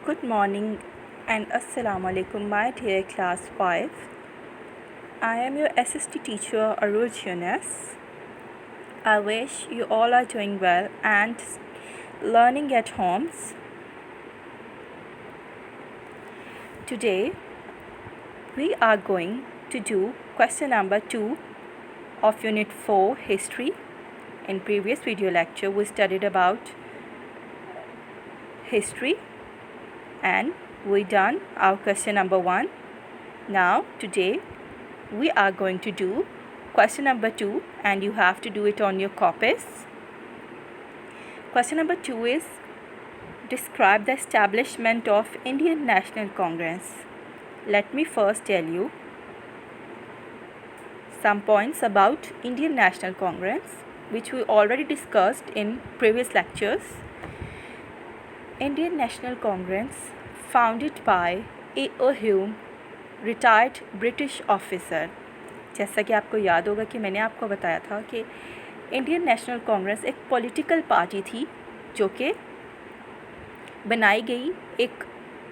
Good morning and Assalamu alaikum, my dear class 5. I am your SST teacher Aruj Yunus. I wish you all are doing well and learning at homes. Today we are going to do question number 2 of Unit 4 History. In previous video lecture we studied about history and we done our question number 1. Now today we are going to do question number 2 and you have to do it on your copies. Question number 2 is describe the establishment of Indian National Congress. Let me first tell you some points about Indian National Congress which we already discussed in previous lectures. Indian National Congress founded by A.O. Hume, retired British officer. जैसा कि आपको याद होगा कि मैंने आपको बताया था कि इंडियन नेशनल कांग्रेस एक पॉलिटिकल पार्टी थी जो कि बनाई गई एक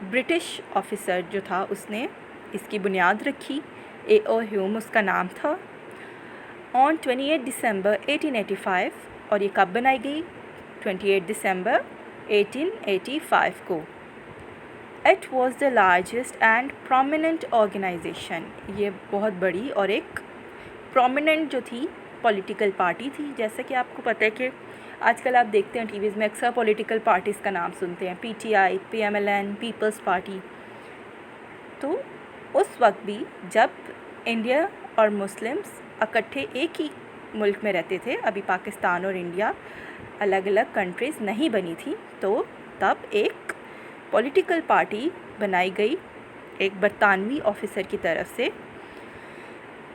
ब्रिटिश ऑफिसर जो था उसने इसकी बुनियाद रखी. A.O. ह्यूम उसका नाम था. ऑन 28 दिसंबर 1885 और ये कब बनाई गई? 28 दिसंबर 1885 को. It was the largest and prominent organization. ये बहुत बड़ी और एक prominent जो थी पॉलिटिकल पार्टी थी. जैसा कि आपको पता है कि आजकल आप देखते हैं टीवीज़ में अक्सर पॉलिटिकल पार्टीज़ का नाम सुनते हैं, PTI, PMLN, पीपल्स पार्टी. तो उस वक्त भी जब इंडिया और मुस्लिम्स इकट्ठे एक ही मुल्क में रहते थे, अभी पाकिस्तान और इंडिया अलग अलग कंट्रीज़ नहीं बनी थी, तो तब एक पॉलिटिकल पार्टी बनाई गई एक बरतानवी ऑफिसर की तरफ से.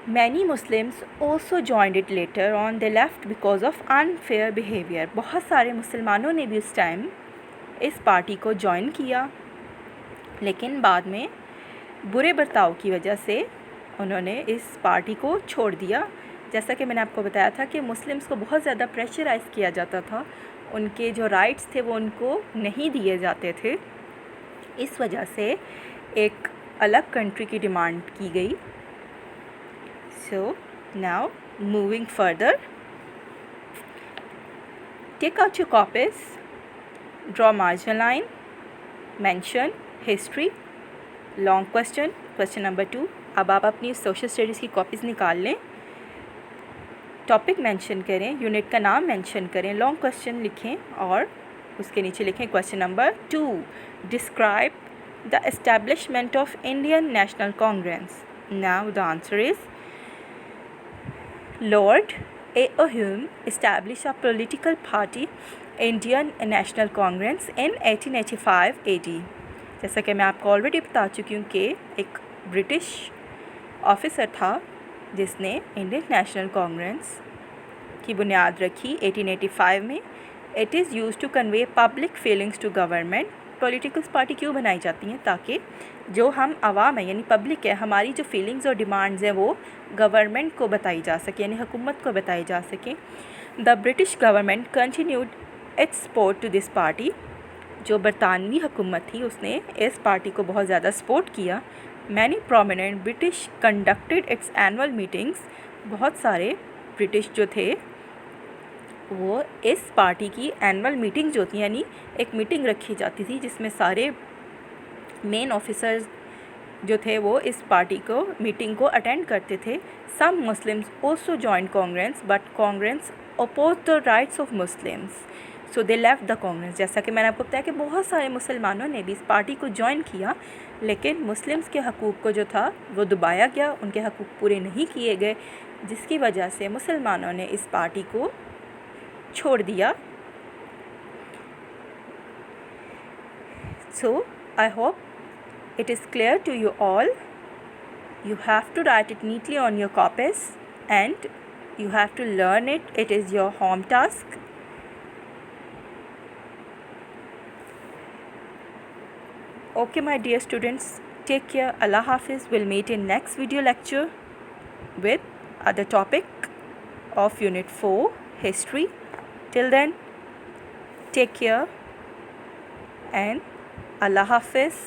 Many Muslims also joined it later on they left because of unfair behaviour. बहुत सारे मुसलमानों ने भी उस टाइम इस पार्टी को ज्वाइन किया, लेकिन बाद में बुरे बर्ताव की वजह से उन्होंने इस पार्टी को छोड़ दिया. जैसा कि मैंने आपको बताया था कि मुस्लिम्स को बहुत ज़्यादा प्रेशराइज़ किया जाता था, उनके जो राइट्स थे वो उनको नहीं दिए जाते थे. इस वजह से एक अलग कंट्री की डिमांड की गई. So now moving further, take out your copies, draw marginal line, mention history, long question, question number 2. अब आप अपनी सोशल स्टडीज़ की कॉपीज़ निकाल लें, टॉपिक मेंशन करें, यूनिट का नाम मेंशन करें, लॉन्ग क्वेश्चन लिखें और उसके नीचे लिखें question number 2. Describe the establishment of Indian national Congress. Now the answer is Lord A.O. Hume established a political party, Indian National Congress, in 1885 AD. जैसा कि मैं आपको ऑलरेडी बता चुकी हूँ कि एक ब्रिटिश ऑफिसर था जिसने इंडियन नेशनल कांग्रेस की बुनियाद रखी 1885 में. It is use to convey public feelings to government. Political party क्यों बनाई जाती हैं? ताकि जो हम आवाम है यानी पब्लिक है, हमारी जो फीलिंग्स और डिमांड्स हैं वो गवर्नमेंट को बताई जा सके, यानी हुकूमत को बताई जा सके. The British government continued its support to this party. जो बरतानवी हुकूमत थी उसने इस पार्टी को बहुत ज़्यादा सपोर्ट किया. Many prominent British conducted it's annual meetings. बहुत सारे ब्रिटिश जो थे वो इस पार्टी की एनुअल मीटिंग जो थी, यानी एक मीटिंग रखी जाती थी जिसमें सारे मेन ऑफिसर्स जो थे वो इस पार्टी को मीटिंग को अटेंड करते थे. Some Muslims also join Congress but Congress oppose the rights of Muslims, so they left the Congress. जैसा कि मैंने आपको बताया कि बहुत सारे मुसलमानों ने भी इस पार्टी को ज्वाइन किया, लेकिन मुस्लिम्स के हकूक़ को जो था वो दबाया गया, उनके हकूक़ पूरे नहीं किए गए, जिसकी वजह से मुसलमानों ने इस पार्टी को छोड़ दिया. So I hope it is clear to you all. You have to write it neatly on your copies and you have to learn it. It is your home task. Okay my dear students, take care. Allah Hafiz. Will meet in next video lecture with other topic of unit 4 history. Till then, take care and اللہ حافظ.